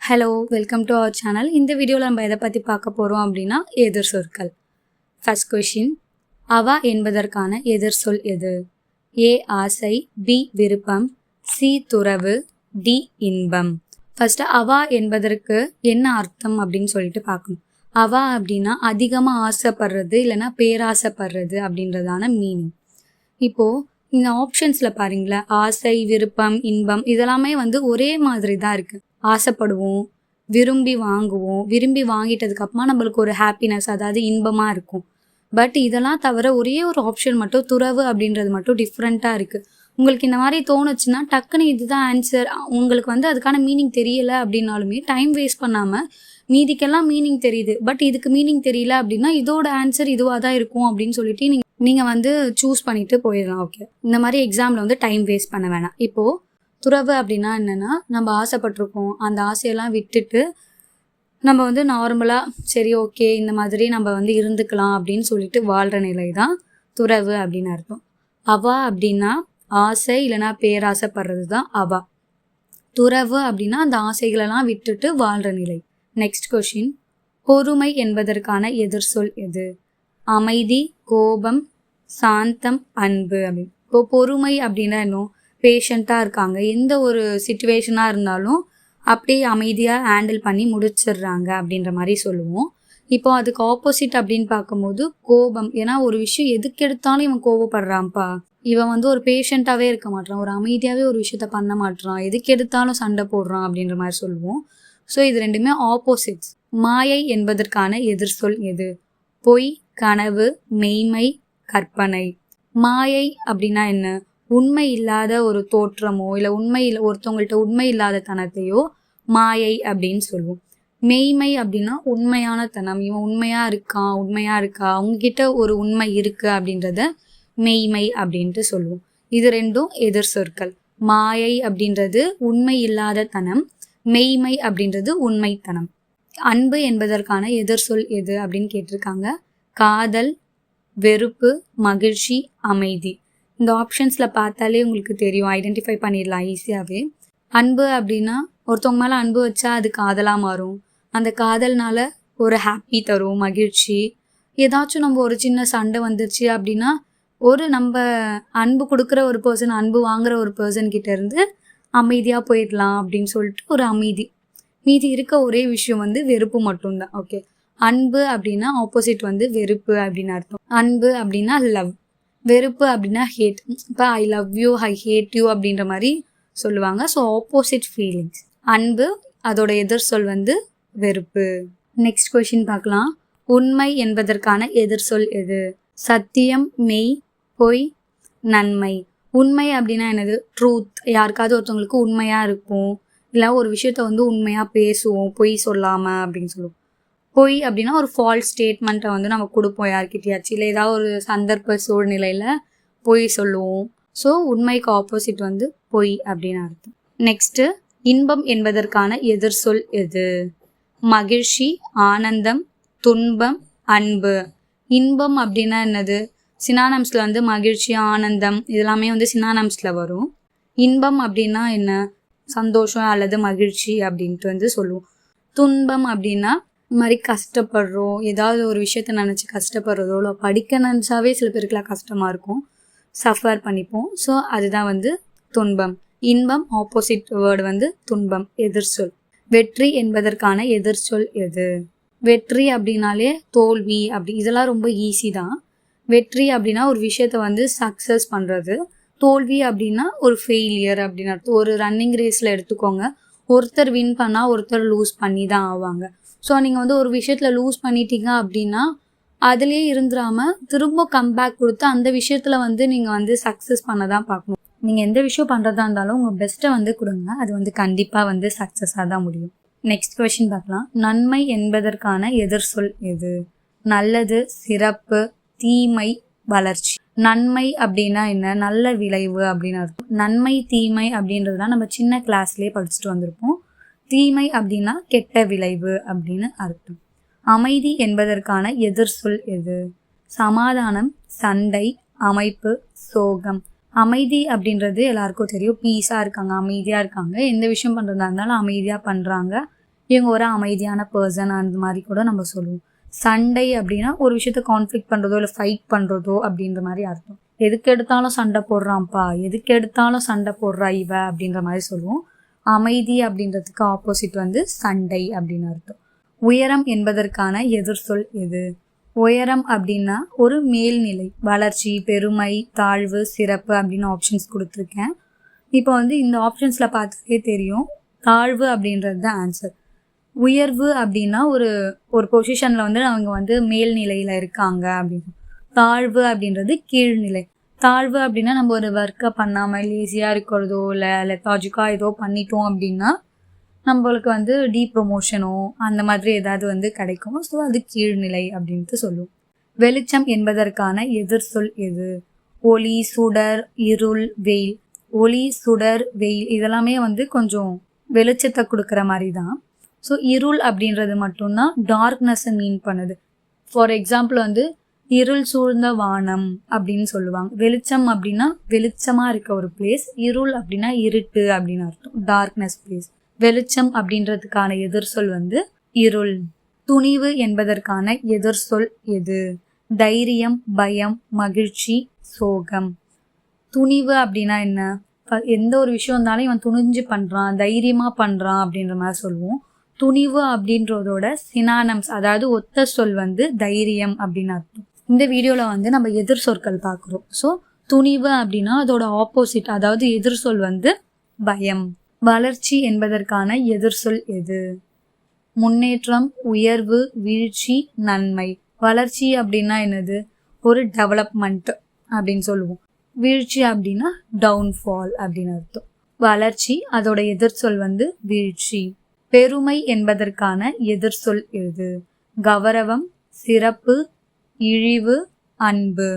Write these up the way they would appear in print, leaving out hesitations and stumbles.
Hello, welcome to our channel. இந்த வீடியோவில் நம்ம எதை பற்றி பார்க்க போகிறோம் அப்படின்னா எதிர் சொற்கள். ஃபர்ஸ்ட் கொஷின், அவா என்பதற்கான எதிர் சொல் எது? ஏ ஆசை, பி விருப்பம், சி துறவு, டி இன்பம். ஃபர்ஸ்ட் அவா என்பதற்கு என்ன அர்த்தம் அப்படின்னு சொல்லிட்டு பார்க்கணும். அவா அப்படின்னா அதிகமாக ஆசைப்படுறது இல்லைன்னா பேராசைப்படுறது அப்படின்றதான மீனிங். இப்போது இந்த ஆப்ஷன்ஸில் பாருங்களேன், ஆசை, விருப்பம், இன்பம் இதெல்லாமே ஒரே மாதிரி தான் இருக்குது. ஆசைப்படுவோம், விரும்பி வாங்குவோம், விரும்பி வாங்கிட்டதுக்கு அப்புறமா நம்மளுக்கு ஒரு ஹாப்பினஸ், அதாவது இன்பமாக இருக்கும். பட் இதெல்லாம் தவிர ஒரே ஒரு ஆப்ஷன் மட்டும் துறவு அப்படின்றது மட்டும் டிஃப்ரெண்ட்டாக இருக்குது. உங்களுக்கு இந்த மாதிரி தோணுச்சுன்னா டக்குன்னு இதுதான் ஆன்சர், உங்களுக்கு அதுக்கான மீனிங் தெரியலை அப்படின்னாலுமே டைம் வேஸ்ட் பண்ணாமல் மீதிக்கெல்லாம் மீனிங் தெரியுது பட் இதுக்கு மீனிங் தெரியல அப்படின்னா இதோட ஆன்சர் இதுவாக தான் இருக்கும் அப்படின்னு சொல்லிட்டு நீங்கள் சூஸ் பண்ணிட்டு போயிடலாம். ஓகே, இந்த மாதிரி எக்ஸாமில் டைம் வேஸ்ட் பண்ண வேணாம். இப்போது துறவு அப்படின்னா என்னென்னா, நம்ம ஆசைப்பட்டிருக்கோம், அந்த ஆசையெல்லாம் விட்டுட்டு நம்ம நார்மலாக சரி ஓகே இந்த மாதிரி நம்ம இருந்துக்கலாம் அப்படின்னு சொல்லிட்டு வாழ்கிற நிலை தான் துறவு அப்படின்னு அர்த்தம். அவா அப்படின்னா ஆசை இல்லைனா பேராசைப்படுறது தான் அவா. துறவு அப்படின்னா அந்த ஆசைகளெல்லாம் விட்டுட்டு வாழ்கிற நிலை. நெக்ஸ்ட் கொஷின், பொறுமை என்பதற்கான எதிர் சொல் எது? அமைதி, கோபம், சாந்தம், அன்பு அப்படின்னு. இப்போ பொறுமை அப்படின்னா இன்னும் பேஷண்ட்டாக இருக்காங்க, எந்த ஒரு சிச்சுவேஷனாக இருந்தாலும் அப்படியே அமைதியாக ஹேண்டில் பண்ணி முடிச்சிடுறாங்க அப்படின்ற மாதிரி சொல்லுவோம். இப்போ அதுக்கு ஆப்போசிட் அப்படின்னு பார்க்கும்போது கோபம். ஏன்னா ஒரு விஷயம் எதுக்கு எடுத்தாலும் இவன் கோபப்படுறான்ப்பா, இவன் ஒரு பேஷண்ட்டாகவே இருக்க மாட்டான், ஒரு அமைதியாகவே ஒரு விஷயத்த பண்ண மாட்டான், எதுக்கு எடுத்தாலும் சண்டை போடுறான் அப்படின்ற மாதிரி சொல்லுவோம். ஸோ இது ரெண்டுமே ஆப்போசிட்ஸ். மாயை என்பதற்கான எதிர் சொல் எது? பொய், கனவு, மெய்மை, கற்பனை. மாயை அப்படின்னா என்ன? உண்மை இல்லாத ஒரு தோற்றமோ இல்லை ஒருத்தவங்கள்ட்ட உண்மை இல்லாத தனத்தையோ மாயை அப்படின்னு சொல்லுவோம். மெய்மை அப்படின்னா உண்மையான தனம், இவன் உண்மையா இருக்கா, அவங்ககிட்ட ஒரு உண்மை இருக்கு அப்படின்றத மெய்மை அப்படின்ட்டு சொல்லுவோம். இது ரெண்டும் எதிர் சொற்கள். மாயை அப்படின்றது உண்மை இல்லாத தனம், மெய்மை அப்படின்றது உண்மைத்தனம். அன்பு என்பதற்கான எதிர் சொல் எது அப்படின்னு கேட்டிருக்காங்க. காதல், வெறுப்பு, மகிழ்ச்சி, அமைதி. இந்த ஆப்ஷன்ஸில் பார்த்தாலே உங்களுக்கு தெரியும், ஐடென்டிஃபை பண்ணிடலாம் ஈஸியாகவே. அன்பு அப்படின்னா ஒருத்தவங்க மேலே அன்பு வச்சா அது காதலாக மாறும், அந்த காதல்னால ஒரு ஹாப்பி தரும், மகிழ்ச்சி. ஏதாச்சும் நம்ம ஒரு சின்ன சண்டை வந்துருச்சு அப்படின்னா நம்ம அன்பு கொடுக்குற ஒரு பர்சன் அன்பு வாங்குற ஒரு பர்சன் கிட்ட இருந்து அமைதியாக போயிடலாம் அப்படின்னு சொல்லிட்டு ஒரு அமைதி. மீதி இருக்க ஒரே விஷயம் வெறுப்பு மட்டும்தான். ஓகே, அன்பு அப்படின்னா ஆப்போசிட் வெறுப்பு அப்படின்னு அர்த்தம். அன்பு அப்படின்னா லவ், வெறுப்பு அப்படின்னா ஹேட். இப்போ I love you, I hate you அப்படின்ற மாதிரி சொல்லுவாங்க. So opposite feelings. அன்பு, அதோட எதிர் சொல் வெறுப்பு. நெக்ஸ்ட் கொஷின் பார்க்கலாம். உண்மை என்பதற்கான எதிர் சொல் எது? சத்தியம், மெய், பொய், நன்மை. உண்மை அப்படின்னா என்னது? ட்ரூத். யாருக்காவது ஒருத்தவங்களுக்கு உண்மையாக இருக்கும், இல்லை ஒரு விஷயத்த உண்மையாக பேசுவோம், பொய் சொல்லாமல் அப்படின்னு சொல்லுவோம். பொய் அப்படின்னா ஒரு ஃபால்ஸ் ஸ்டேட்மெண்ட்டை நம்ம கொடுப்போம் யார்கிட்டயாச்சும், இல்லை ஏதாவது ஒரு சந்தர்ப்ப சூழ்நிலையில் பொய் சொல்லுவோம். ஸோ உண்மைக்கு ஆப்போசிட் பொய் அப்படின்னு அர்த்தம். நெக்ஸ்ட்டு, இன்பம் என்பதற்கான எதிர் சொல் எது? மகிழ்ச்சி, ஆனந்தம், துன்பம், அன்பு. இன்பம் அப்படின்னா என்னது? சினானம்ஸில் மகிழ்ச்சி, ஆனந்தம் இதெல்லாமே சினானம்ஸில் வரும். இன்பம் அப்படின்னா என்ன? சந்தோஷம் அல்லது மகிழ்ச்சி அப்படின்ட்டு சொல்லுவோம். துன்பம் அப்படின்னா இந்த மாதிரி கஷ்டப்படுறோம், ஏதாவது ஒரு விஷயத்த நினச்சி கஷ்டப்படுறதோ, இல்லை படிக்க நினச்சாவே சில பேருக்குலாம் கஷ்டமாக இருக்கும், சஃபர் பண்ணிப்போம். ஸோ அதுதான் துன்பம். இன்பம் ஆப்போசிட் வேர்டு துன்பம், எதிர் சொல். வெற்றி என்பதற்கான எதிர் சொல் எது? வெற்றி அப்படின்னாலே தோல்வி அப்படி, இதெல்லாம் ரொம்ப ஈஸி தான். வெற்றி அப்படின்னா ஒரு விஷயத்த சக்ஸஸ் பண்ணுறது, தோல்வி அப்படின்னா ஒரு ஃபெயிலியர் அப்படின்னு அர்த்தம். ஒரு ரன்னிங் ரேஸில் எடுத்துக்கோங்க, ஒருத்தர் வின் பண்ணால் ஒருத்தர் லூஸ் பண்ணி தான் ஆவாங்க. ஸோ நீங்கள் ஒரு விஷயத்தில் லூஸ் பண்ணிட்டீங்க அப்படின்னா அதுலேயே இருந்துடாமல் திரும்ப கம்பேக் கொடுத்து அந்த விஷயத்தில் நீங்கள் சக்ஸஸ் பண்ண தான் பார்க்கணும். நீங்கள் எந்த விஷயம் பண்ணுறதா இருந்தாலும் உங்கள் பெஸ்ட்டை கொடுங்க, அது கண்டிப்பாக சக்ஸஸாக தான் முடியும். நெக்ஸ்ட் கொஷின் பார்க்கலாம். நன்மை என்பதற்கான எதிர் சொல் எது? நல்லது, சிறப்பு, தீமை, வளர்ச்சி. நன்மை அப்படின்னா என்ன? நல்ல விளைவு அப்படின்னு அர்த்தம். நன்மை, தீமை அப்படின்றதுலாம் நம்ம சின்ன கிளாஸ்லேயே படிச்சுட்டு வந்திருப்போம். தீமை அப்படின்னா கெட்ட விளைவு அப்படின்னு அர்த்தம். அமைதி என்பதற்கான எதிர் சொல் எது? சமாதானம், சண்டை, அமைப்பு, சோகம். அமைதி அப்படின்றது எல்லாருக்கும் தெரியும், பீஸாக இருக்காங்க, அமைதியாக இருக்காங்க, எந்த விஷயம் பண்ணுறதா இருந்தாலும் அமைதியாக பண்ணுறாங்க, இவங்க ஒரு அமைதியான பர்சன் அந்த மாதிரி கூட நம்ம சொல்லுவோம். சண்டை அப்படின்னா ஒரு விஷயத்த கான்ஃப்ளிக்ட் பண்ணுறதோ இல்லை ஃபைட் பண்ணுறதோ அப்படின்ற மாதிரி அர்த்தம். எதுக்கு எடுத்தாலும் சண்டை போடுறான்ப்பா, எதுக்கு எடுத்தாலும் சண்டை போடுறா இவ அப்படின்ற மாதிரி சொல்லுவோம். அமைதி அப்படின்றதுக்கு ஆப்போசிட் வந்து சண்டை அப்படின்னு அர்த்தம். உயரம் என்பதற்கான எதிர் சொல் எது? உயரம் அப்படின்னா ஒரு மேல்நிலை, வளர்ச்சி, பெருமை, தாழ்வு, சிறப்பு அப்படின்னு ஆப்ஷன்ஸ் கொடுத்துருக்கேன். இப்போ வந்து இந்த ஆப்ஷன்ஸில் பார்த்தாலே தெரியும், தாழ்வு அப்படின்றது தான் ஆன்சர். உயர்வு அப்படின்னா ஒரு பொசிஷனில் வந்து அவங்க வந்து மேல்நிலையில் இருக்காங்க அப்படின்னு. தாழ்வு அப்படின்றது கீழ்நிலை. தாழ்வு அப்படின்னா நம்ம ஒரு ஒர்க்கை பண்ணாமல் லேசியாக இருக்கிறதோ இல்லை லெத்தாஜிக்காக ஏதோ பண்ணிட்டோம் அப்படின்னா நம்மளுக்கு வந்து டீப்ரமோஷனோ அந்த மாதிரி ஏதாவது வந்து கிடைக்கும். ஸோ அது கீழ்நிலை அப்படின்ட்டு சொல்லுவோம். வெளிச்சம் என்பதற்கான எதிர் சொல் எது? ஒளி, சுடர், இருள், வெயில். ஒளி, சுடர், வெயில் இதெல்லாமே வந்து கொஞ்சம் வெளிச்சத்தை கொடுக்குற மாதிரி தான். ஸோ இருள் அப்படின்றது மட்டும்தான் டார்க்னஸை மீன் பண்ணுது. ஃபார் எக்ஸாம்பிள் வந்து இருள் சூழ்ந்த வானம் அப்படின்னு சொல்லுவாங்க. வெளிச்சம் அப்படின்னா வெளிச்சமாக இருக்க ஒரு பிளேஸ், இருள் அப்படின்னா இருட்டு அப்படின்னு அர்த்தம், டார்க்னஸ் பிளேஸ். வெளிச்சம் அப்படின்றதுக்கான எதிர் சொல் வந்து இருள். துணிவு என்பதற்கான எதிர் சொல் எது? தைரியம், பயம், மகிழ்ச்சி, சோகம். துணிவு அப்படின்னா என்ன? எந்த ஒரு விஷயம் இருந்தாலும் இவன் துணிஞ்சு பண்ணுறான், தைரியமாக பண்ணுறான் அப்படின்ற மாதிரி சொல்லுவோம். துணிவு அப்படின்றதோட சினானம்ஸ், அதாவது ஒத்த சொல் வந்து தைரியம் அப்படின்னு அர்த்தம். இந்த வீடியோவில் வந்து நம்ம எதிர் சொற்கள் பார்க்குறோம். ஸோ துணிவு அப்படின்னா அதோட ஆப்போசிட், அதாவது எதிர் சொல் வந்து பயம். வளர்ச்சி என்பதற்கான எதிர் சொல் எது? முன்னேற்றம், உயர்வு, வீழ்ச்சி, நன்மை. வளர்ச்சி அப்படின்னா என்னது? ஒரு டெவலப்மெண்ட் அப்படின்னு சொல்லுவோம். வீழ்ச்சி அப்படின்னா டவுன்ஃபால் அப்படின்னு அர்த்தம். வளர்ச்சி அதோட எதிர் சொல் வந்து வீழ்ச்சி. பெருமை என்பதற்கான எதிர் சொல் எது? கௌரவம், சிறப்பு, இழிவு, அன்பு.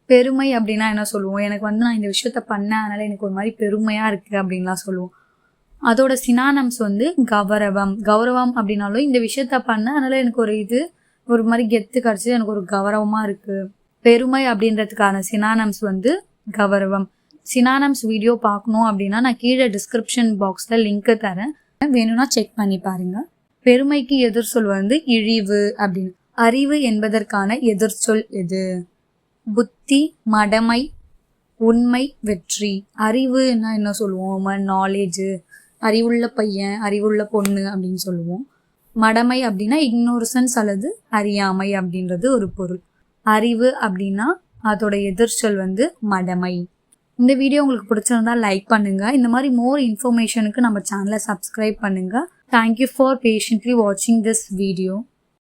பெருமை அப்படின்னா என்ன சொல்லுவோம்? எனக்கு வந்து நான் இந்த விஷயத்த பண்ணேன் அதனால எனக்கு ஒரு மாதிரி பெருமையாக இருக்குது அப்படின்லாம் சொல்லுவோம். அதோட சினானம்ஸ் வந்து கௌரவம். கௌரவம் அப்படின்னாலும் இந்த விஷயத்த பண்ண அதனால எனக்கு ஒரு மாதிரி கெத்து கிடச்சி எனக்கு ஒரு கௌரவமாக இருக்குது. பெருமை அப்படின்றதுக்கான சினானம்ஸ் வந்து கௌரவம். சினானம்ஸ் வீடியோ பார்க்கணும் அப்படின்னா நான் கீழே டிஸ்கிரிப்ஷன் பாக்ஸில் லிங்க்கு தரேன், வேணும்னா செக் பண்ணி பாருங்க. பெருமைக்கு எதிர் சொல் வந்து இழிவு அப்படின்னு. அறிவு என்பதற்கான எதிர் சொல் எது? புத்தி, மடமை, உண்மை, வெற்றி. அறிவுன்னா என்ன சொல்லுவோம்? நாலேஜு, அறிவுள்ள பையன், அறிவுள்ள பொண்ணு அப்படின்னு சொல்லுவோம். மடமை அப்படின்னா இக்னோரன்ஸ் அல்லது அறியாமை அப்படின்றது ஒரு பொருள். அறிவு அப்படின்னா அதோட எதிர் சொல் வந்து மடமை. இந்த வீடியோ உங்களுக்கு பிடிச்சிருந்தா லைக் பண்ணுங்க. இந்த மாதிரி மோர் இன்ஃபர்மேஷனுக்கு நம்ம சேனலை சப்ஸ்கிரைப் பண்ணுங்க. தேங்க்யூ ஃபார் பேஷண்ட்லி வாட்சிங் திஸ் வீடியோ.